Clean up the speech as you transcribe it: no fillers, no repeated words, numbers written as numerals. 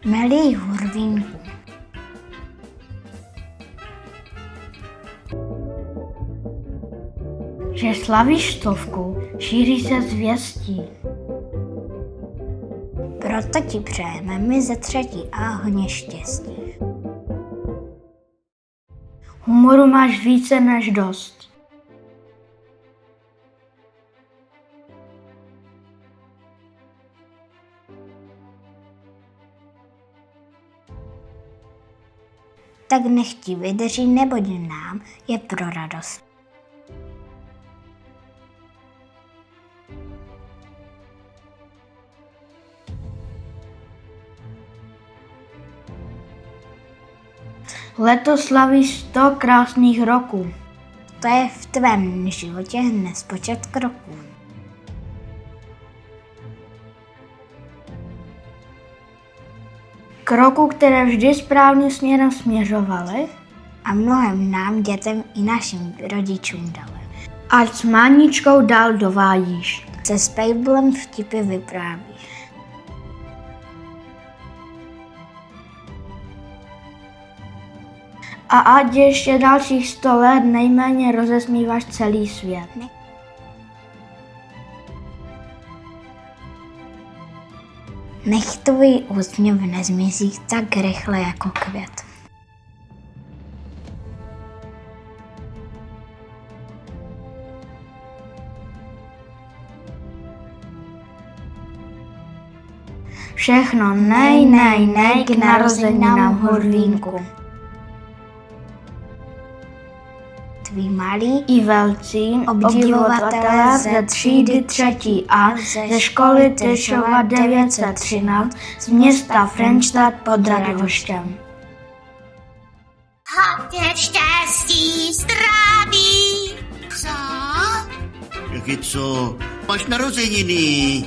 Milí Hurvínku, že slavíš stovku, šíří se zvěstí. Proto ti přejeme my ze 3. A hodně štěstí. Humoru máš více než dost. Tak nech ti vydrží, neboť nám je pro radost. Letos slavíš 100 krásných roků. To je v tvém životě nespočet kroků. Kroků, které vždy správným směrem směřovaly a mnohem nám, dětem i našim rodičům dali. Ať s máničkou dál dovádíš. Se Spejblem vtipy vyprávíš. A ať ještě dalších 100 let nejméně rozesmíváš celý svět. Nech tvůj úsměv nezmizí tak rychle jako květ. Všechno nej k narozeninám Hurvínku. Tví malí i velcí obdivovatelé ze třídy 3. A ze školy Tyšova 913 z města Frenštát pod Radhoštěm. Hodně štěstí, zdraví. Co? Jaké co? Máš narozeniny.